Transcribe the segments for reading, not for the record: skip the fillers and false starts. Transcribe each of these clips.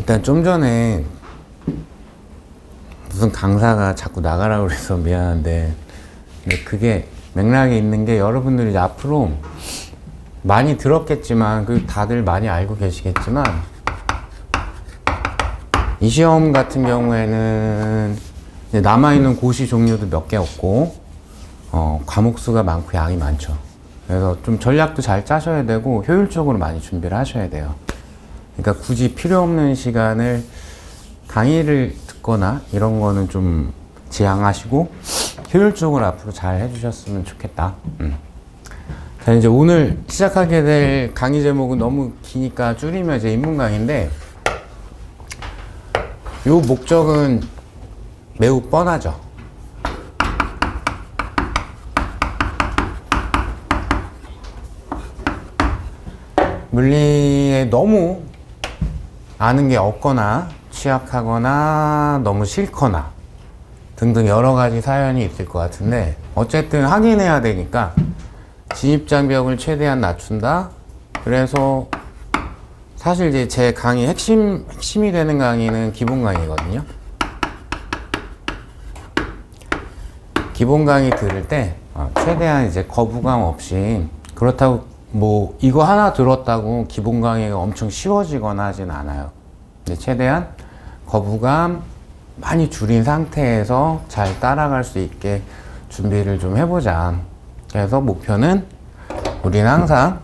일단 좀 전에 무슨 강사가 자꾸 나가라고 그래서 미안한데, 근데 그게 맥락이 있는 게 여러분들이 이제 앞으로 많이 들었겠지만, 그 다들 많이 알고 계시겠지만, 이 시험 같은 경우에는 이제 남아있는 고시 종류도 몇 개 없고, 과목 수가 많고 양이 많죠. 그래서 좀 전략도 잘 짜셔야 되고 효율적으로 많이 준비를 하셔야 돼요. 그러니까 굳이 필요 없는 시간을 강의를 듣거나 이런 거는 좀 지양하시고 효율적으로 앞으로 잘 해주셨으면 좋겠다. 자, 이제 오늘 시작하게 될 강의 제목은 너무 기니까 줄이면 이제 인문 강의인데, 요 목적은 매우 뻔하죠. 물리에 너무 아는 게 없거나 취약하거나 너무 싫거나 등등 여러 가지 사연이 있을 것 같은데, 어쨌든 확인해야 되니까 진입장벽을 최대한 낮춘다. 그래서 사실 이제 제 강의 핵심이 되는 강의는 기본 강의거든요. 기본 강의 들을 때 최대한 이제 거부감 없이, 그렇다고 뭐 이거 하나 들었다고 기본 강의가 엄청 쉬워지거나 하진 않아요. 근데 최대한 거부감 많이 줄인 상태에서 잘 따라갈 수 있게 준비를 좀 해보자. 그래서 목표는 우리는 항상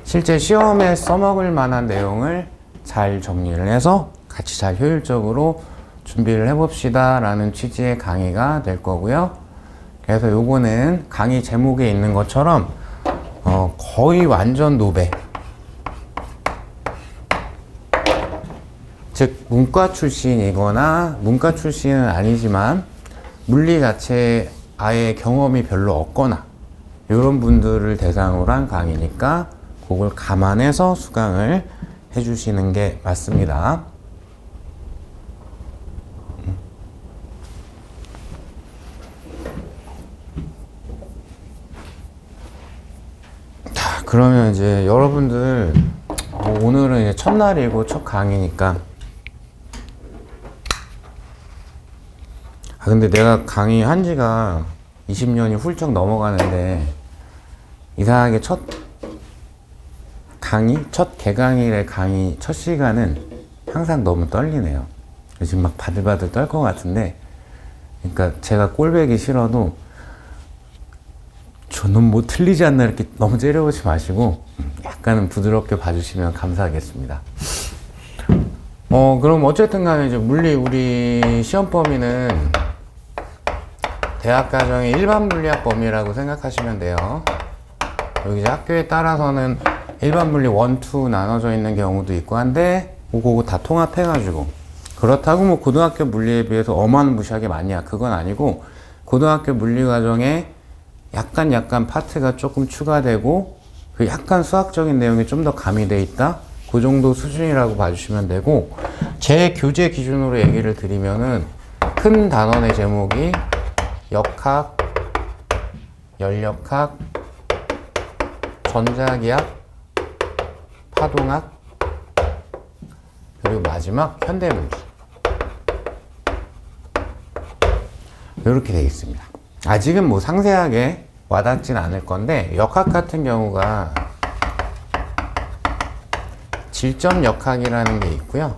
실제 시험에 써먹을 만한 내용을 잘 정리를 해서 같이 잘 효율적으로 준비를 해봅시다 라는 취지의 강의가 될 거고요. 그래서 요거는 강의 제목에 있는 것처럼 거의 완전 노배, 즉 문과 출신이거나 문과 출신은 아니지만 물리 자체에 아예 경험이 별로 없거나 이런 분들을 대상으로 한 강의니까 그걸 감안해서 수강을 해주시는 게 맞습니다. 그러면 이제 여러분들 오늘은 이제 첫날이고 첫 강의니까, 근데 내가 강의 한 지가 20년이 훌쩍 넘어가는데 이상하게 첫 개강일의 강의 첫 시간은 항상 너무 떨리네요. 지금 막 바들바들 떨 것 같은데, 그러니까 제가 꼴배기 싫어도 저는 뭐 틀리지 않나 이렇게 너무 째려보지 마시고 약간은 부드럽게 봐주시면 감사하겠습니다. 그럼 어쨌든 간에 이제 물리 우리 시험 범위는 대학 과정의 일반 물리학 범위라고 생각하시면 돼요. 여기 이제 학교에 따라서는 일반 물리 1, 2 나눠져 있는 경우도 있고 한데, 그거 다 통합해가지고, 그렇다고 뭐 고등학교 물리에 비해서 어마무시하게 많냐, 그건 아니고, 고등학교 물리 과정에 약간 파트가 조금 추가되고, 그 약간 수학적인 내용이 좀 더 가미돼 있다? 그 정도 수준이라고 봐주시면 되고, 제 교재 기준으로 얘기를 드리면은 큰 단원의 제목이 역학, 연력학, 전자기학, 파동학, 그리고 마지막 현대물리, 이렇게 되어 있습니다. 아직은 뭐 상세하게 와닿진 않을 건데, 역학 같은 경우가 질점 역학이라는 게 있고요.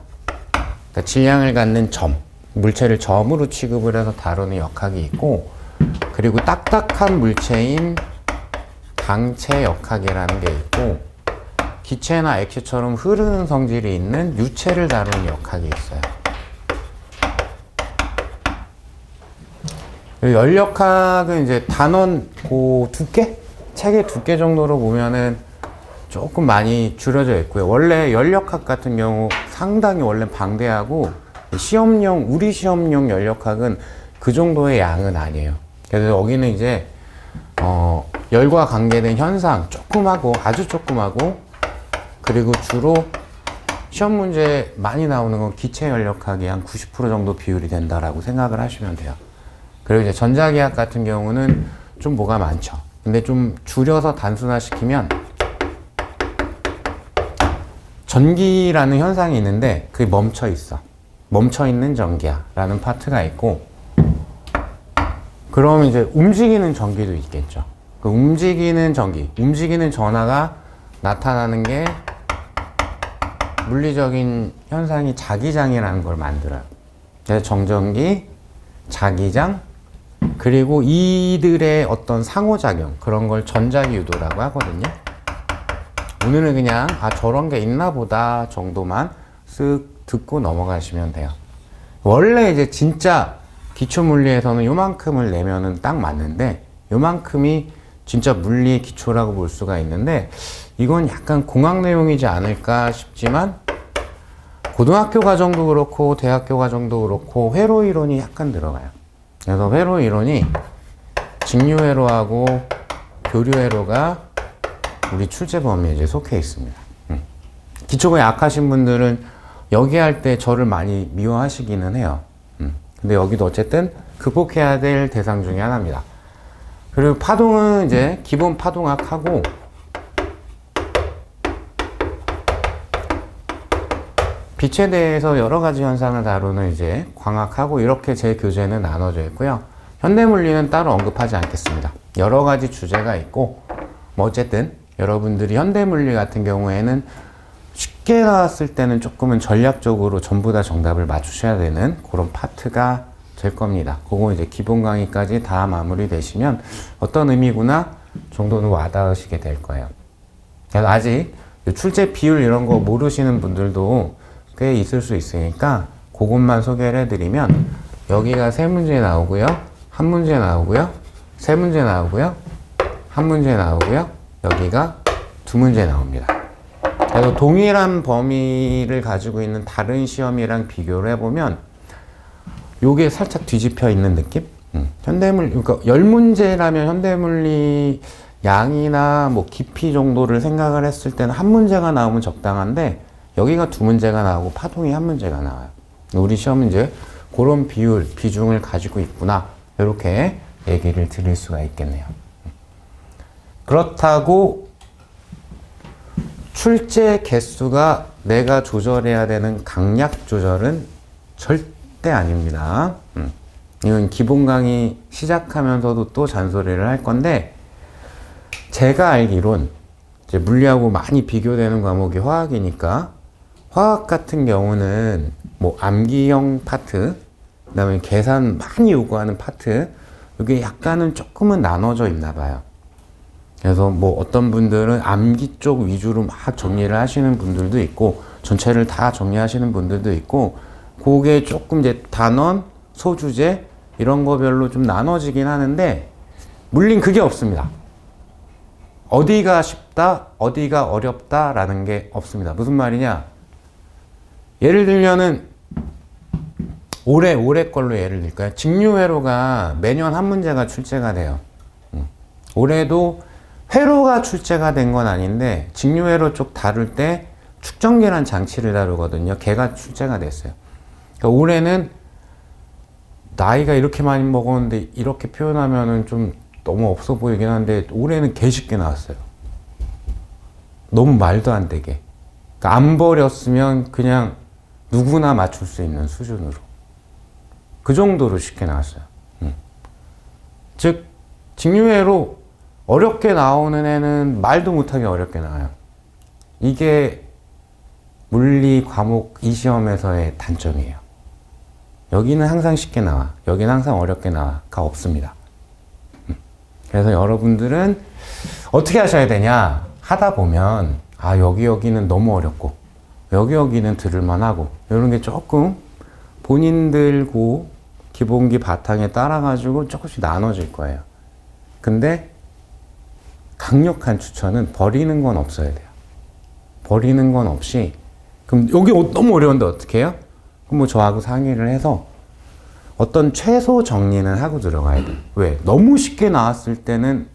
그러니까 질량을 갖는 점, 물체를 점으로 취급을 해서 다루는 역학이 있고, 그리고 딱딱한 물체인 강체 역학이라는 게 있고, 기체나 액체처럼 흐르는 성질이 있는 유체를 다루는 역학이 있어요. 연력학은 이제 단원 그 두께? 책의 두께 정도로 보면은 조금 많이 줄여져 있고요. 원래 연력학 같은 경우 상당히 원래 방대하고, 우리 시험용 연력학은 그 정도의 양은 아니에요. 그래서 여기는 이제 열과 관계된 현상 조금하고, 아주 조금하고, 그리고 주로 시험 문제 많이 나오는 건 기체 연력학이 한 90% 정도 비율이 된다라고 생각을 하시면 돼요. 그리고 이제 전자기학 같은 경우는 좀 뭐가 많죠. 근데 좀 줄여서 단순화시키면 전기라는 현상이 있는데 그게 멈춰 있어. 멈춰 있는 전기야 라는 파트가 있고, 그럼 이제 움직이는 전기도 있겠죠. 그 움직이는 전기, 움직이는 전하가 나타나는 게 물리적인 현상이 자기장이라는 걸 만들어요. 그래서 정전기, 자기장, 그리고 이들의 어떤 상호작용, 그런 걸 전자기 유도라고 하거든요. 오늘은 그냥 저런 게 있나 보다 정도만 쓱 듣고 넘어가시면 돼요. 원래 이제 진짜 기초물리에서는 요만큼을 내면은 딱 맞는데, 요만큼이 진짜 물리의 기초라고 볼 수가 있는데, 이건 약간 공학 내용이지 않을까 싶지만, 고등학교 과정도 그렇고 대학교 과정도 그렇고 회로 이론이 약간 들어가요. 그래서 회로 이론이 직류회로하고 교류회로가 우리 출제 범위에 이제 속해 있습니다. 기초가 약하신 분들은 여기 할 때 저를 많이 미워하시기는 해요. 근데 여기도 어쨌든 극복해야 될 대상 중에 하나입니다. 그리고 파동은 이제 기본 파동학하고 빛에 대해서 여러 가지 현상을 다루는 이제 광학하고, 이렇게 제 교재는 나눠져 있고요. 현대물리는 따로 언급하지 않겠습니다. 여러 가지 주제가 있고, 뭐 어쨌든 여러분들이 현대물리 같은 경우에는 쉽게 나왔을 때는 조금은 전략적으로 전부 다 정답을 맞추셔야 되는 그런 파트가 될 겁니다. 그거 이제 기본 강의까지 다 마무리되시면 어떤 의미구나 정도는 와닿으시게 될 거예요. 그래서 아직 출제 비율 이런 거 모르시는 분들도 꽤 있을 수 있으니까 그것만 소개를 해드리면, 여기가 3문제 나오고요, 1문제 나오고요, 3문제 나오고요, 1문제 나오고요, 여기가 2문제 나옵니다. 그래서 동일한 범위를 가지고 있는 다른 시험이랑 비교를 해보면 요게 살짝 뒤집혀 있는 느낌? 현대물리, 그러니까 10문제라면 현대물리 양이나 뭐 깊이 정도를 생각을 했을 때는 1문제가 나오면 적당한데, 여기가 2문제가 나오고 파동이 1문제가 나와요. 우리 시험은 이제 그런 비율, 비중을 가지고 있구나, 이렇게 얘기를 드릴 수가 있겠네요. 그렇다고 출제 개수가 내가 조절해야 되는 강약 조절은 절대 아닙니다. 이건 기본 강의 시작하면서도 또 잔소리를 할 건데, 제가 알기론 이제 물리하고 많이 비교되는 과목이 화학이니까, 화학 같은 경우는 뭐 암기형 파트, 그 다음에 계산 많이 요구하는 파트, 이게 약간은 조금은 나눠져 있나 봐요. 그래서 뭐 어떤 분들은 암기 쪽 위주로 막 정리를 하시는 분들도 있고, 전체를 다 정리하시는 분들도 있고, 그게 조금 이제 단원, 소주제 이런 거별로 좀 나눠지긴 하는데, 물린 그게 없습니다. 어디가 쉽다, 어디가 어렵다라는 게 없습니다. 무슨 말이냐? 예를 들면은 올해 걸로 예를 들까요? 직류회로가 매년 1문제가 출제가 돼요. 올해도 회로가 출제가 된 건 아닌데 직류회로 쪽 다룰 때 축전기란 장치를 다루거든요. 걔가 출제가 됐어요. 그러니까 올해는 나이가 이렇게 많이 먹었는데, 이렇게 표현하면은 좀 너무 없어 보이긴 한데, 올해는 개 쉽게 나왔어요. 너무 말도 안 되게. 그러니까 안 버렸으면 그냥 누구나 맞출 수 있는 수준으로. 그 정도로 쉽게 나왔어요. 즉, 직류회로 어렵게 나오는 애는 말도 못하게 어렵게 나와요. 이게 물리 과목 이 시험에서의 단점이에요. 여기는 항상 쉽게 나와, 여기는 항상 어렵게 나와가 없습니다. 그래서 여러분들은 어떻게 하셔야 되냐 하다 보면, 여기는 너무 어렵고 여기는 들을만하고, 이런 게 조금 본인들 기본기 바탕에 따라 가지고 조금씩 나눠질 거예요. 근데 강력한 추천은 버리는 건 없어야 돼요. 버리는 건 없이, 그럼 여기 너무 어려운데 어떻게 해요? 그럼 뭐 저하고 상의를 해서 어떤 최소 정리는 하고 들어가야 돼요. 왜? 너무 쉽게 나왔을 때는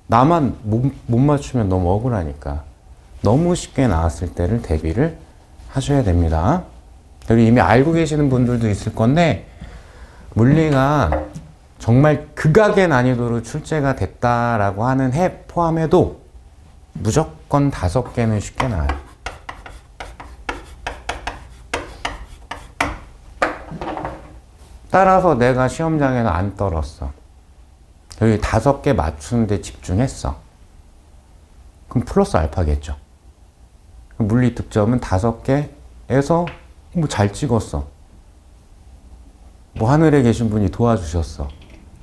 나만 못 맞추면 너무 억울하니까 너무 쉽게 나왔을 때를 대비를 하셔야 됩니다. 그리고 이미 알고 계시는 분들도 있을 건데, 물리가 정말 극악의 난이도로 출제가 됐다라고 하는 해 포함해도 무조건 5개는 쉽게 나와요. 따라서 내가 시험장에서 안 떨었어. 여기 5개 맞추는데 집중했어. 그럼 플러스 알파겠죠. 물리 득점은 5개에서 뭐 잘 찍었어. 뭐 하늘에 계신 분이 도와주셨어.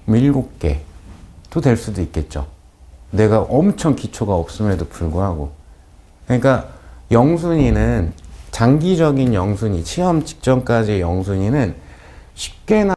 그럼 7개도 될 수도 있겠죠. 내가 엄청 기초가 없음에도 불구하고. 그러니까 영순위는 장기적인 영순위, 시험 직전까지의 영순위는 쉽게